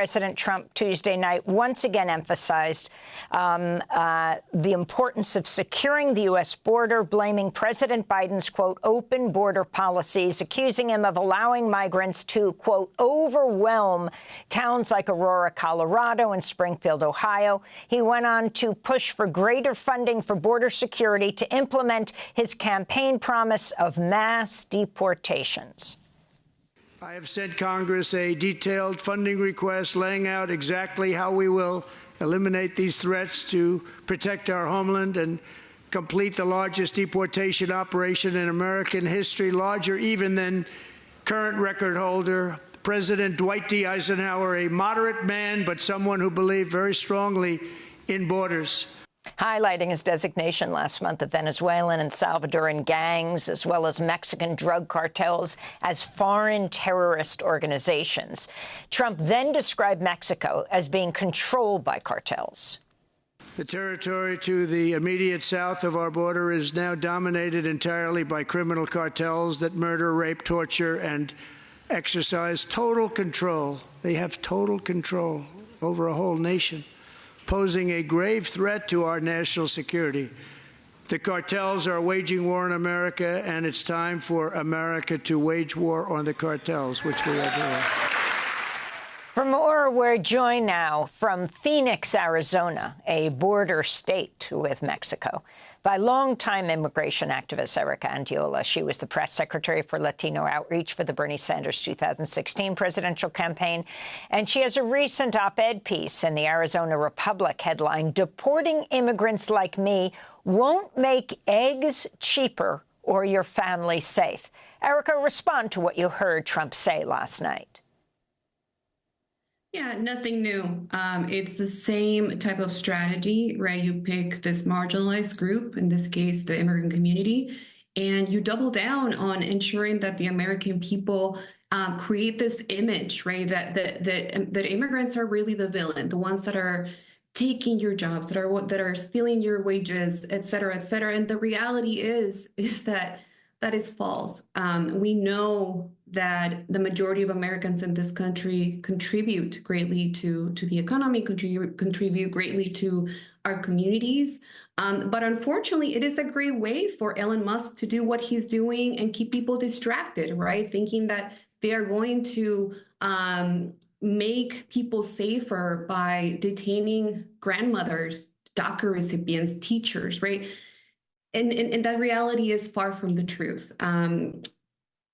President Trump Tuesday night once again emphasized the importance of securing the U.S. border, blaming President Biden's, quote, open border policies, accusing him of allowing migrants to, quote, overwhelm towns like Aurora, Colorado, and Springfield, Ohio. He went on to push for greater funding for border security to implement his campaign promise of mass deportations. I have sent Congress a detailed funding request laying out exactly how we will eliminate these threats to protect our homeland and complete the largest deportation operation in American history, larger even than current record holder, President Dwight D. Eisenhower, a moderate man, but someone who believed very strongly in borders. Highlighting his designation last month of Venezuelan and Salvadoran gangs, as well as Mexican drug cartels, as foreign terrorist organizations. Trump then described Mexico as being controlled by cartels. The territory to the immediate south of our border is now dominated entirely by criminal cartels that murder, rape, torture, and exercise total control. They have total control over a whole nation, posing a grave threat to our national security. The cartels are waging war on America, and it's time for America to wage war on the cartels, which we are doing. For more, we're joined now from Phoenix, Arizona, a border state with Mexico, by longtime immigration activist Erika Andiola. She was the press secretary for Latino outreach for the Bernie Sanders 2016 presidential campaign. And she has a recent op-ed piece in the Arizona Republic headline, "Deporting Immigrants Like Me Won't Make Eggs Cheaper or Your Family Safe." Erika, respond to what you heard Trump say last night. Yeah, nothing new. It's the same type of strategy, right? You pick this marginalized group, in this case, the immigrant community, and you double down on ensuring that the American people create this image, right? That immigrants are really the villain, the ones that are taking your jobs, that are stealing your wages, et cetera, et cetera. And the reality is that is false. We know that the majority of Americans in this country contribute greatly to the economy, contribute greatly to our communities. But unfortunately, it is a great way for Elon Musk to do what he's doing and keep people distracted, right? Thinking that they are going to make people safer by detaining grandmothers, DACA recipients, teachers, right? And that reality is far from the truth.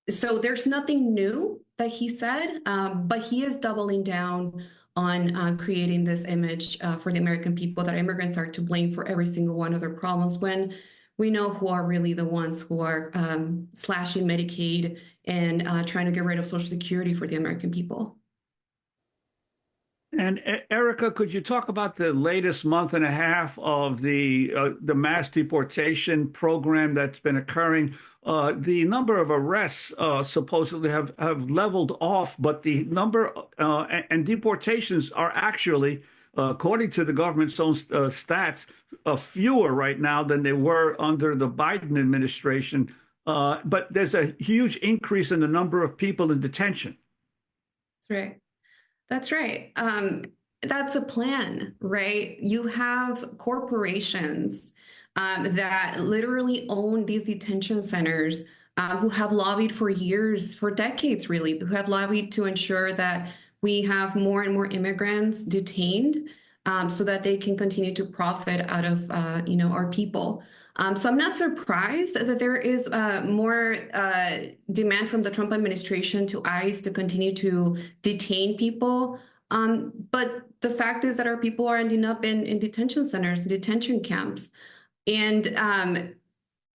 So there's nothing new that he said, but he is doubling down on creating this image for the American people that immigrants are to blame for every single one of their problems, when we know who are really the ones who are slashing Medicaid and trying to get rid of Social Security for the American people. And Erika, could you talk about the latest month and a half of the mass deportation program that's been occurring? The number of arrests supposedly have leveled off, but the number and deportations are actually, according to the government's own stats, fewer right now than they were under the Biden administration. But there's a huge increase in the number of people in detention. Right. That's right. That's a plan, right? You have corporations that literally own these detention centers, who have lobbied for years, for decades, really, who have lobbied to ensure that we have more and more immigrants detained, so that they can continue to profit out of, our people. So I'm not surprised that there is more demand from the Trump administration to ICE to continue to detain people. But the fact is that our people are ending up in detention centers, detention camps. And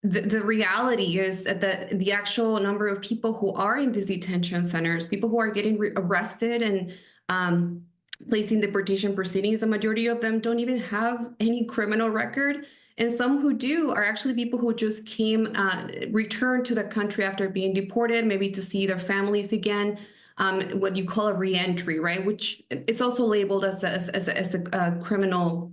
the reality is that the actual number of people who are in these detention centers, people who are getting arrested and placing deportation proceedings, the majority of them don't even have any criminal record. And some who do are actually people who just returned to the country after being deported, maybe to see their families again, what you call a reentry, right? Which it's also labeled as a criminal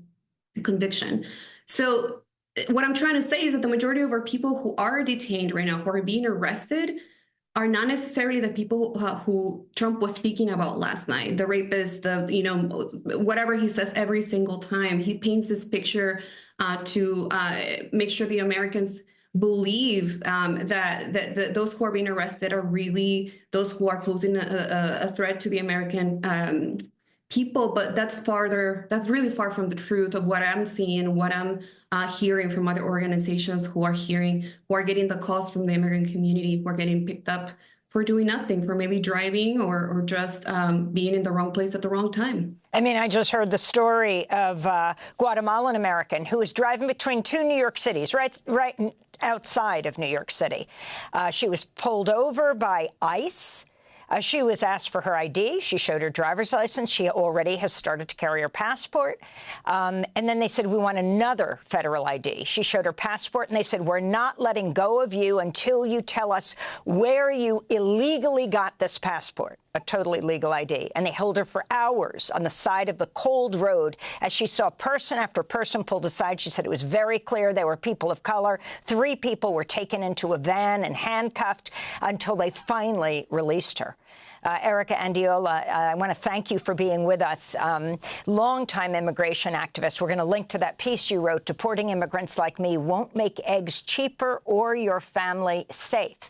conviction. So what I'm trying to say is that the majority of our people who are detained right now, who are being arrested, are not necessarily the people who Trump was speaking about last night, the rapists, whatever he says every single time. He paints this picture to make sure the Americans believe that those who are being arrested are really those who are posing a threat to the American people. But that's really far from the truth of what I'm seeing, what I'm hearing from other organizations who are getting the calls from the immigrant community, who are getting picked up for doing nothing, for maybe driving or just being in the wrong place at the wrong time. I mean, I just heard the story of a Guatemalan American who was driving between two New York cities, right outside of New York City. She was pulled over by ICE. She was asked for her ID. She showed her driver's license. She already has started to carry her passport. And then they said, we want another federal ID. She showed her passport, and they said, we're not letting go of you until you tell us where you illegally got this passport, a totally legal ID. And they held her for hours on the side of the cold road as she saw person after person pulled aside. She said it was very clear they were people of color. 3 people were taken into a van and handcuffed until they finally released her. Erika Andiola, I want to thank you for being with us. Longtime immigration activist. We're going to link to that piece you wrote, Deporting Immigrants Like Me Won't Make Eggs Cheaper or Your Family Safe.